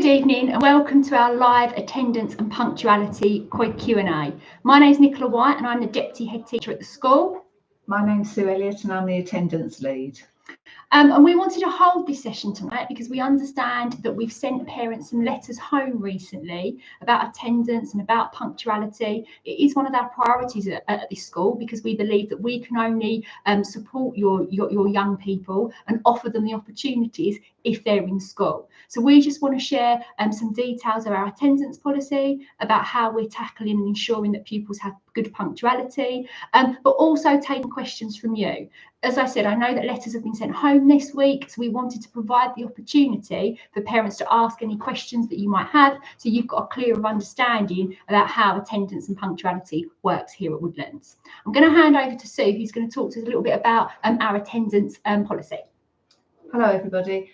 evening and welcome to our live attendance and punctuality Q&A. My name is Nicola White and I'm the Deputy Head Teacher at the school. My name's Sue Elliott and I'm the attendance lead. And we wanted to hold this session tonight because we understand that we've sent parents some letters home recently about attendance and about punctuality. It is one of our priorities at this school because we believe that we can only support your young people and offer them the opportunities if they're in school. So we just want to share some details of our attendance policy, about how we're tackling and ensuring that pupils have good punctuality, but also taking questions from you. As I said, I know that letters have been sent home this week, so we wanted to provide the opportunity for parents to ask any questions that you might have, so you've got a clearer understanding about how attendance and punctuality works here at Woodlands. I'm going to hand over to Sue, who's going to talk to us a little bit about our attendance policy. Hello everybody.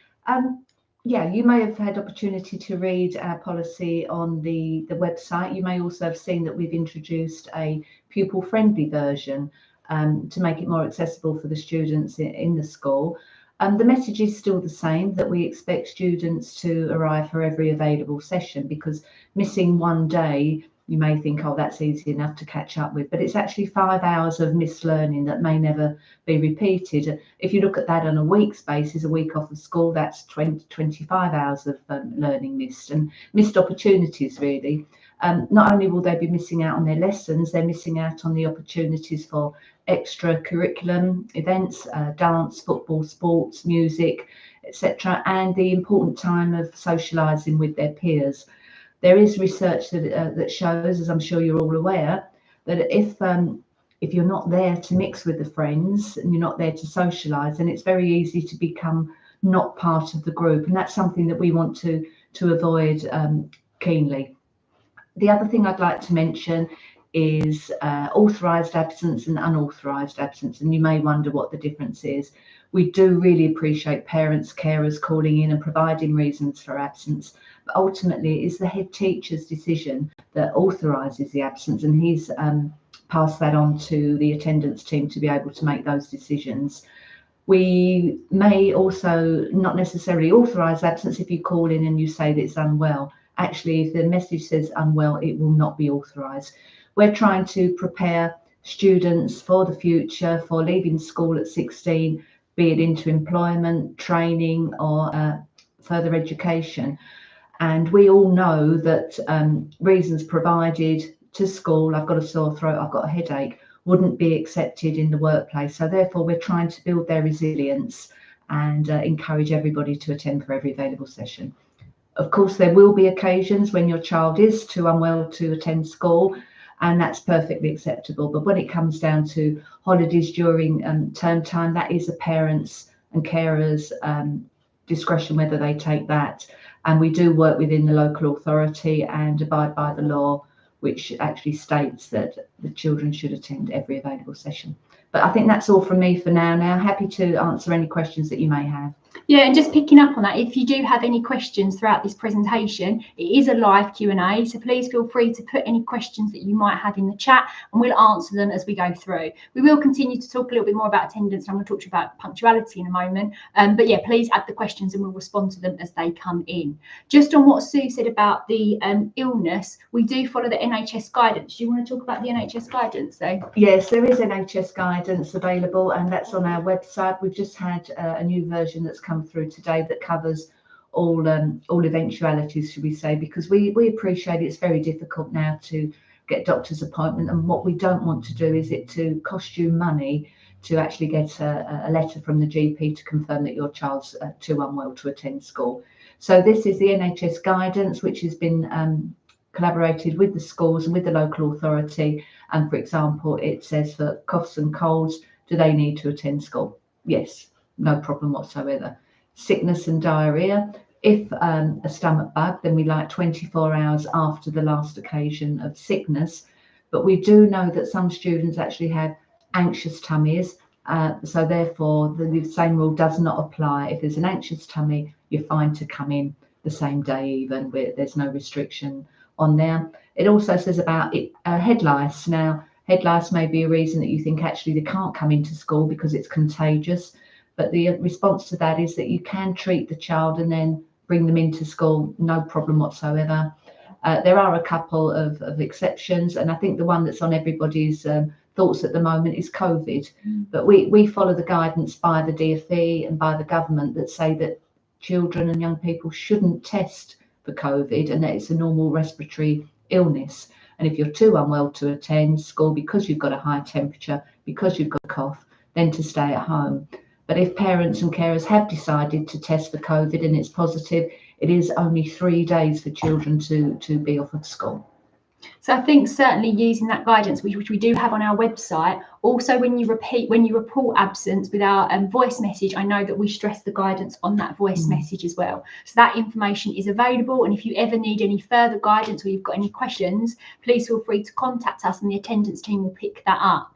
Yeah, you may have had opportunity to read our policy on the website. You may also have seen that we've introduced a pupil-friendly version to make it more accessible for the students in the school. The message is still the same, that we expect students to arrive for every available session, because missing one day, you may think, oh, that's easy enough to catch up with, but it's actually 5 hours of missed learning that may never be repeated. If you look at that on a week's basis, a week off of school, that's 25 hours of learning missed, and missed opportunities really. Not only will they be missing out on their lessons, they're missing out on the opportunities for extra curriculum events, dance, football, sports, music, etc., and the important time of socialising with their peers. There is research that shows, as I'm sure you're all aware, that if you're not there to mix with the friends and you're not there to socialise, then it's very easy to become not part of the group, and that's something that we want to avoid keenly. The other thing I'd like to mention is authorised absence and unauthorised absence, and you may wonder what the difference is. We do really appreciate parents, carers calling in and providing reasons for absence, but ultimately it is the head teacher's decision that authorises the absence, and he's passed that on to the attendance team to be able to make those decisions. We may also not necessarily authorise absence if you call in and you say that it's unwell. Actually, if the message says unwell, it will not be authorised. We're trying to prepare students for the future, for leaving school at 16, be it into employment, training, or further education. And we all know that reasons provided to school, I've got a sore throat, I've got a headache, wouldn't be accepted in the workplace. So therefore, we're trying to build their resilience and encourage everybody to attend for every available session. Of course, there will be occasions when your child is too unwell to attend school, and that's perfectly acceptable. But when it comes down to holidays during term time, that is a parent's and carers' discretion whether they take that. And we do work within the local authority and abide by the law, which actually states that the children should attend every available session. But I think that's all from me for now. Happy to answer any questions that you may have. Yeah, and just picking up on that, if you do have any questions throughout this presentation, it is a live Q&A, so please feel free to put any questions that you might have in the chat and we'll answer them as we go through. We will continue to talk a little bit more about attendance, and I'm going to talk to you about punctuality in a moment, but yeah, please add the questions and we'll respond to them as they come in. Just on what Sue said about the illness, we do follow the NHS guidance. Do you want to talk about the NHS guidance though? Yes, there is NHS guidance available, and that's on our website. We've just had a new version that's come through today that covers all eventualities, should we say, because we appreciate it's very difficult now to get doctor's appointment, and what we don't want to do is it to cost you money to actually get a letter from the GP to confirm that your child's too unwell to attend school. So this is the NHS guidance, which has been collaborated with the schools and with the local authority. And for example, it says for coughs and colds, do they need to attend school? Yes, no problem whatsoever. Sickness and diarrhea, if a stomach bug, then we like 24 hours after the last occasion of sickness. But we do know that some students actually have anxious tummies, so therefore the same rule does not apply. If there's an anxious tummy, you're fine to come in the same day, even where there's no restriction on there. It also says about head lice. Now, head lice may be a reason that you think actually they can't come into school because it's contagious. But the response to that is that you can treat the child and then bring them into school, no problem whatsoever. There are a couple of exceptions, and I think the one that's on everybody's thoughts at the moment is COVID. But we follow the guidance by the DfE and by the government that say that children and young people shouldn't test for COVID, and that it's a normal respiratory illness. And if you're too unwell to attend school because you've got a high temperature, because you've got a cough, then to stay at home. But if parents and carers have decided to test for COVID and it's positive, it is only 3 days for children to be off of school. So I think certainly using that guidance, which we do have on our website, also when you report absence with our voice message, I know that we stress the guidance on that voice message as well. So that information is available, and if you ever need any further guidance or you've got any questions, please feel free to contact us and the attendance team will pick that up.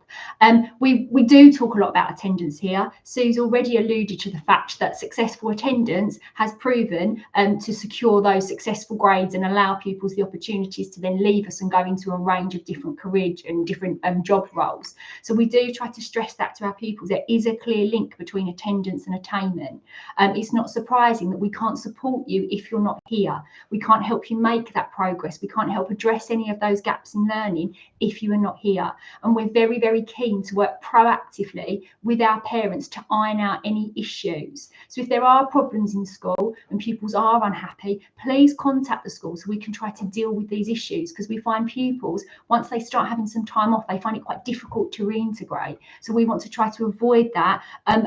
We do talk a lot about attendance here. Sue's already alluded to the fact that successful attendance has proven to secure those successful grades and allow pupils the opportunities to then leave us and go into a range of different careers and different job roles. So we do try to stress that to our pupils. There is a clear link between attendance and attainment. It's not surprising that we can't support you if you're not here. We can't help you make that progress. We can't help address any of those gaps in learning if you are not here. And we're very, very keen to work proactively with our parents to iron out any issues. So if there are problems in school and pupils are unhappy, please contact the school so we can try to deal with these issues, because we find pupils, once they start having some time off, they find it quite difficult to reintegrate. So we want to try to avoid that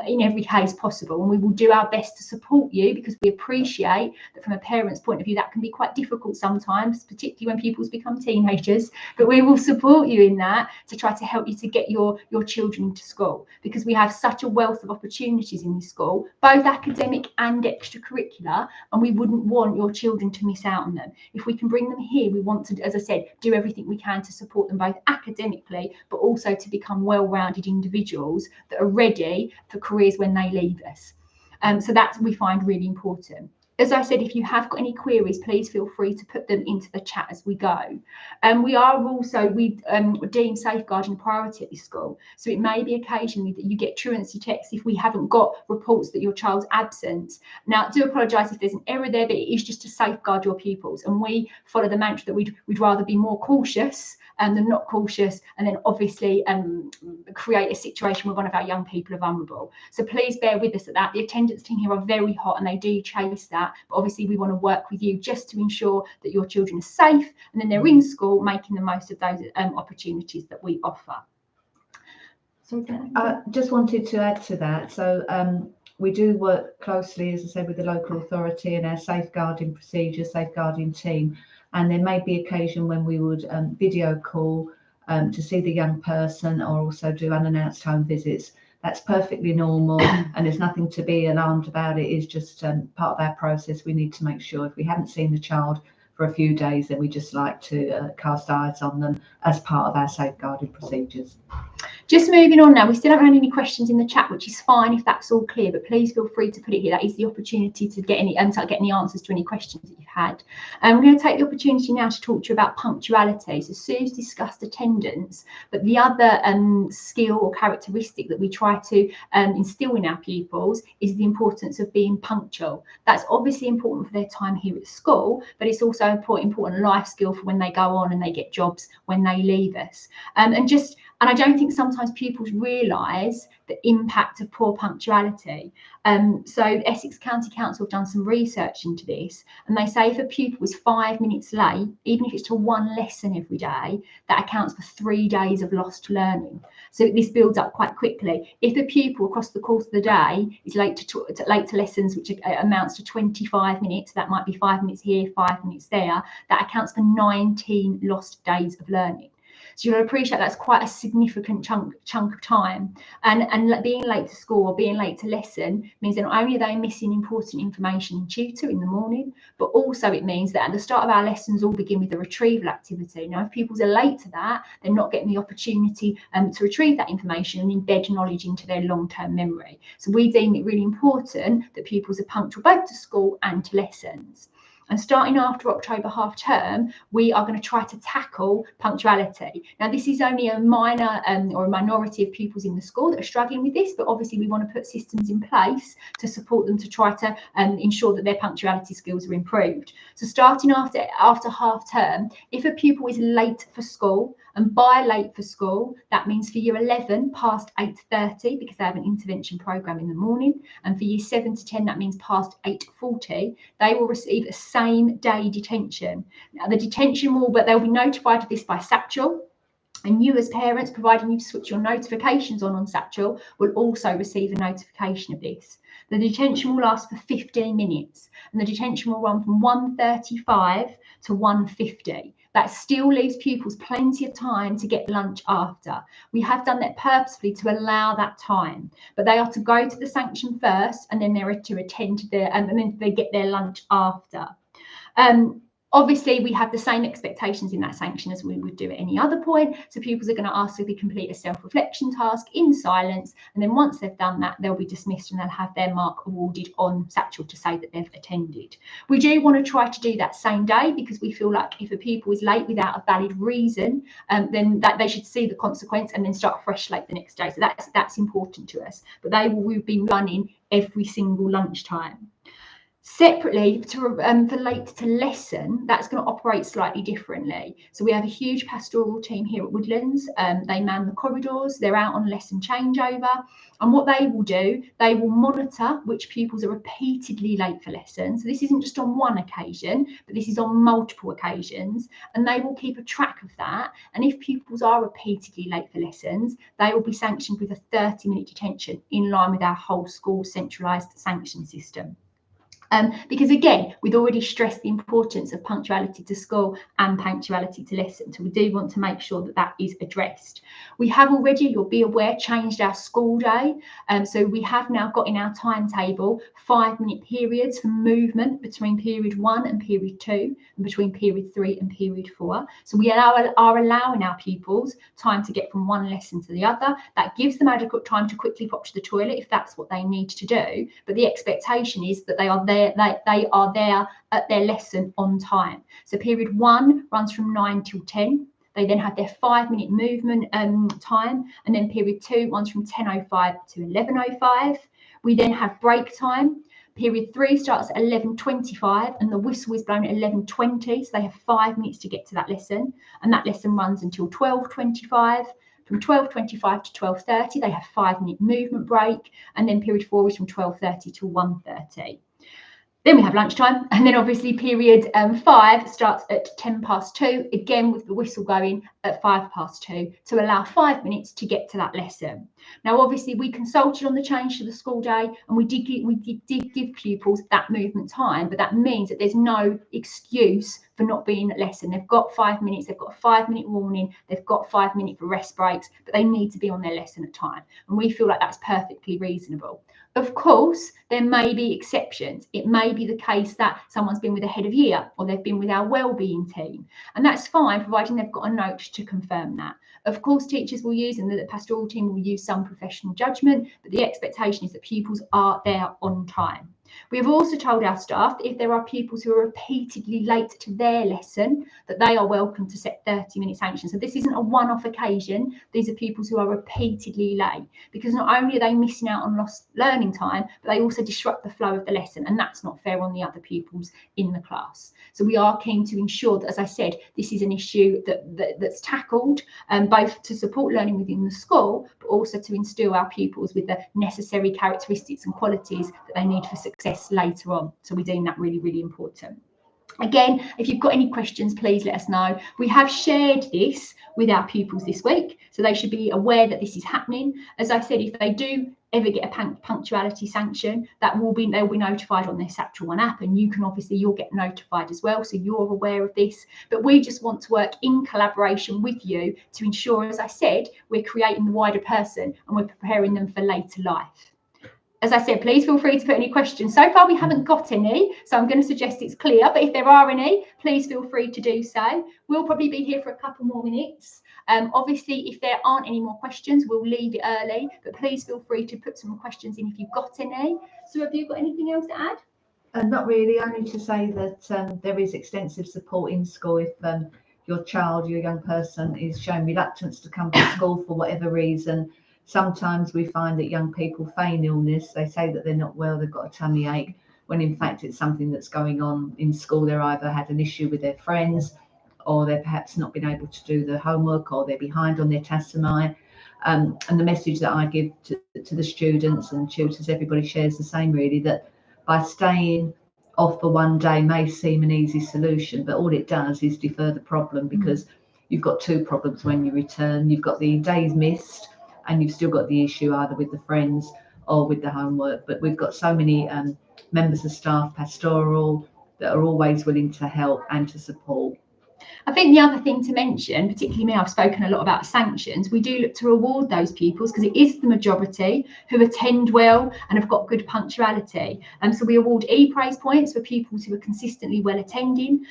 in every case possible, and we will do our best to support you, because we appreciate that from a parent's point of view that can be quite difficult sometimes, particularly when pupils become teenagers, but we will support you in that to try to help you to get your children into school, because we have such a wealth of opportunities in this school, both academic and extracurricular, and we wouldn't want your children to miss out on them. If we can bring them here, we want to, as I said, do everything we can to support them both academically, but also to become well-rounded individuals that are ready for careers when they leave us. So that we find really important. As I said, if you have got any queries, please feel free to put them into the chat as we go. We deem safeguarding a priority at this school. So it may be occasionally that you get truancy checks if we haven't got reports that your child's absent. Now, I do apologise if there's an error there, but it is just to safeguard your pupils. And we follow the mantra that we'd rather be more cautious than not cautious, and then obviously create a situation where one of our young people are vulnerable. So please bear with us at that. The attendance team here are very hot and they do chase that, but obviously we want to work with you just to ensure that your children are safe and then they're in school making the most of those opportunities that we offer. So just wanted to add to that. So we do work closely, as I said, with the local authority and our safeguarding procedures, safeguarding team. And there may be occasion when we would video call to see the young person, or also do unannounced home visits. That's perfectly normal and there's nothing to be alarmed about. It is just part of our process. We need to make sure if we haven't seen the child for a few days, then we just like to cast eyes on them as part of our safeguarding procedures. Just moving on now, we still haven't had any questions in the chat, which is fine if that's all clear, but please feel free to put it here. That is the opportunity to get any answers to any questions that you've had. We're going to take the opportunity now to talk to you about punctuality. So Sue's discussed attendance, but the other skill or characteristic that we try to instill in our pupils is the importance of being punctual. That's obviously important for their time here at school, but it's also an important life skill for when they go on and they get jobs when they leave us. And I don't think sometimes pupils realise the impact of poor punctuality. So Essex County Council have done some research into this, and they say if a pupil is 5 minutes late, even if it's to one lesson every day, that accounts for 3 days of lost learning. So this builds up quite quickly. If a pupil across the course of the day is late to lessons, which amounts to 25 minutes, that might be 5 minutes here, 5 minutes there, that accounts for 19 lost days of learning. So you'll appreciate that's quite a significant chunk of time. And being late to school or being late to lesson means that not only are they missing important information in tutor in the morning, but also it means that at the start of our lessons all begin with a retrieval activity. Now, if pupils are late to that, they're not getting the opportunity to retrieve that information and embed knowledge into their long-term memory. So we deem it really important that pupils are punctual both to school and to lessons. And starting after October half term, we are going to try to tackle punctuality. Now, this is only a minor or a minority of pupils in the school that are struggling with this, but obviously we want to put systems in place to support them to try to ensure that their punctuality skills are improved. So starting after half term, if a pupil is late for school, and by late for school, that means for year 11 past 8:30 because they have an intervention programme in the morning, and for year 7 to 10 that means past 8:40, they will receive a same day detention. Now the detention but they'll be notified of this by SACHL. And you as parents, providing you switch your notifications on SACHL, will also receive a notification of this. The detention will last for 15 minutes and the detention will run from 1:35 to 1:50. That still leaves pupils plenty of time to get lunch after. We have done that purposefully to allow that time, but they are to go to the sanction first and then they're to attend to and then they get their lunch after. Obviously, we have the same expectations in that sanction as we would do at any other point. So pupils are going to ask if they complete a self-reflection task in silence. And then once they've done that, they'll be dismissed and they'll have their mark awarded on SACHL to say that they've attended. We do want to try to do that same day because we feel like if a pupil is late without a valid reason, then that they should see the consequence and then start fresh late the next day. So that's important to us. But they will be running every single lunchtime. Separately, for late to lesson, that's going to operate slightly differently. So we have a huge pastoral team here at Woodlands. They man the corridors, they're out on lesson changeover. And what they will do, they will monitor which pupils are repeatedly late for lessons. So this isn't just on one occasion, but this is on multiple occasions. And they will keep a track of that. And if pupils are repeatedly late for lessons, they will be sanctioned with a 30-minute detention in line with our whole school centralised sanction system. Because again, we've already stressed the importance of punctuality to school and punctuality to lesson. So we do want to make sure that that is addressed. We have already, you'll be aware, changed our school day. So we have now got in our timetable 5-minute periods for movement between period 1 and period 2 and between period 3 and period 4. So we are allowing our pupils time to get from one lesson to the other. That gives them adequate time to quickly pop to the toilet if that's what they need to do. But the expectation is that they are there. They are there at their lesson on time. So period 1 runs from 9 till 10. They then have their 5-minute movement time, and then period 2 runs from 10:05 to 11:05. We then have break time. Period 3 starts at 11:25 and the whistle is blown at 11:20. So they have 5 minutes to get to that lesson, and that lesson runs until 12:25. From 12:25 to 12:30, they have 5-minute movement break, and then period 4 is from 12:30 to 1:30. Then we have lunchtime, and then obviously period 5 starts at 2:10, again with the whistle going at 2:05 to allow 5 minutes to get to that lesson. Now, obviously, we consulted on the change to the school day, and we did give pupils that movement time, but that means that there's no excuse for not being at lesson. They've got 5 minutes, they've got a 5-minute warning, they've got 5 minutes for rest breaks, but they need to be on their lesson at time, and we feel like that's perfectly reasonable. Of course, there may be exceptions. It may be the case that someone's been with a head of year or they've been with our wellbeing team, and that's fine, providing they've got a note to confirm that. Of course, teachers will use, and the pastoral team will use some professional judgment, but the expectation is that pupils are there on time. We have also told our staff that if there are pupils who are repeatedly late to their lesson, that they are welcome to set 30-minute sanctions. So this isn't a one-off occasion. These are pupils who are repeatedly late, because not only are they missing out on lost learning time, but they also disrupt the flow of the lesson, and that's not fair on the other pupils in the class. So we are keen to ensure that, as I said, this is an issue that's tackled, both to support learning within the school, but also to instil our pupils with the necessary characteristics and qualities that they need for success later on. So we deem that really, really important. Again, if you've got any questions, please let us know. We have shared this with our pupils this week, so they should be aware that this is happening. As I said, if they do ever get a punctuality sanction, they'll be notified on their SACHL One app, and you'll get notified as well, so you're aware of this. But we just want to work in collaboration with you to ensure, as I said, we're creating the wider person and we're preparing them for later life. As I said, please feel free to put any questions. So far, we haven't got any, so I'm going to suggest it's clear. But if there are any, please feel free to do so. We'll probably be here for a couple more minutes. Obviously, if there aren't any more questions, we'll leave it early. But please feel free to put some questions in if you've got any. So have you got anything else to add? Not really, only to say that there is extensive support in school if your child, your young person is showing reluctance to come to school for whatever reason. Sometimes we find that young people feign illness. They say that they're not well, they've got a tummy ache, when in fact it's something that's going on in school. They're either had an issue with their friends, or they're perhaps not been able to do the homework, or they're behind on their TASMI. And the message that I give to the students and tutors, everybody shares the same really, that by staying off for one day may seem an easy solution, but all it does is defer the problem, because you've got two problems when you return. You've got the days missed, and you've still got the issue either with the friends or with the homework. But we've got so many members of staff, pastoral, that are always willing to help and to support. I think the other thing to mention, particularly me, I've spoken a lot about sanctions. We do look to reward those pupils because it is the majority who attend well and have got good punctuality. So we award E-Praise points for pupils who are consistently well attending.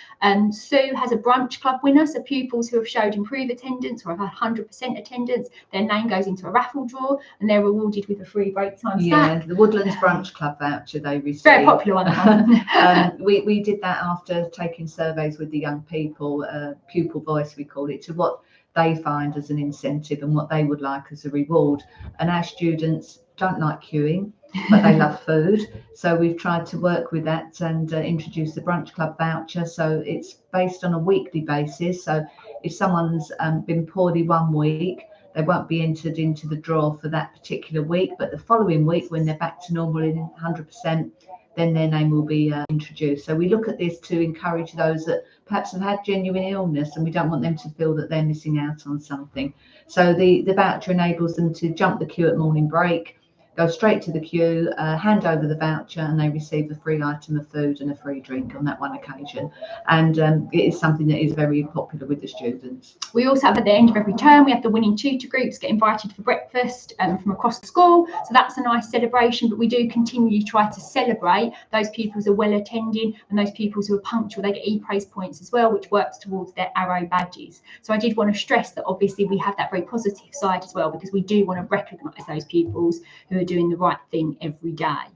Sue has a brunch club winner, so pupils who have showed improved attendance or have had 100% attendance, their name goes into a raffle draw and they're rewarded with a free break time snack. Yeah, the Woodlands Brunch Club voucher they received. Very popular one. We did that after taking surveys with the young people, pupil voice we call it, to what they find as an incentive and what they would like as a reward. And our students don't like queuing, but they love food, so we've tried to work with that and introduce the brunch club voucher. So it's based on a weekly basis, so if someone's been poorly one week, they won't be entered into the draw for that particular week, but the following week when they're back to normal in 100%, then their name will be introduced. So we look at this to encourage those that perhaps have had genuine illness, and we don't want them to feel that they're missing out on something. So the voucher enables them to jump the queue at morning break, go straight to the queue, hand over the voucher, and they receive a free item of food and a free drink on that one occasion. And it is something that is very popular with the students. We also have, at the end of every term, we have the winning tutor groups get invited for breakfast from across the school. So that's a nice celebration, but we do continue to try to celebrate those pupils who are well attending and those pupils who are punctual. They get E-Praise points as well, which works towards their Arrow badges. So I did want to stress that obviously we have that very positive side as well, because we do want to recognise those pupils who are doing the right thing every day.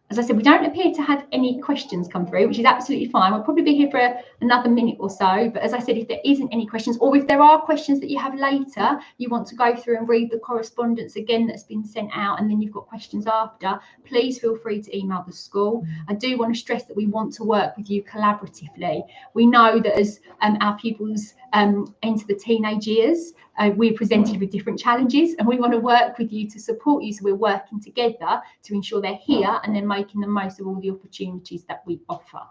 As I said, we don't appear to have any questions come through, which is absolutely fine. We'll probably be here for another minute or so. But as I said, if there isn't any questions, or if there are questions that you have later, you want to go through and read the correspondence again that's been sent out, and then you've got questions after, please feel free to email the school. I do want to stress that we want to work with you collaboratively. We know that as our pupils enter the teenage years, we're presented with different challenges, and we want to work with you to support you. So we're working together to ensure they're here and then making the most of all the opportunities that we offer.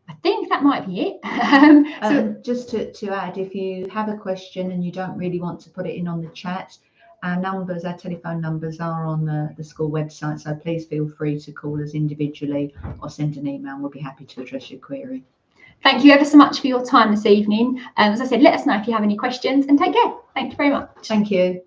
I think that might be it. Just to add, if you have a question and you don't really want to put it in on the chat, our numbers, our telephone numbers are on the school website. So please feel free to call us individually or send an email. We'll be happy to address your query. Thank you ever so much for your time this evening. As I said, let us know if you have any questions, and take care. Thank you very much. Thank you.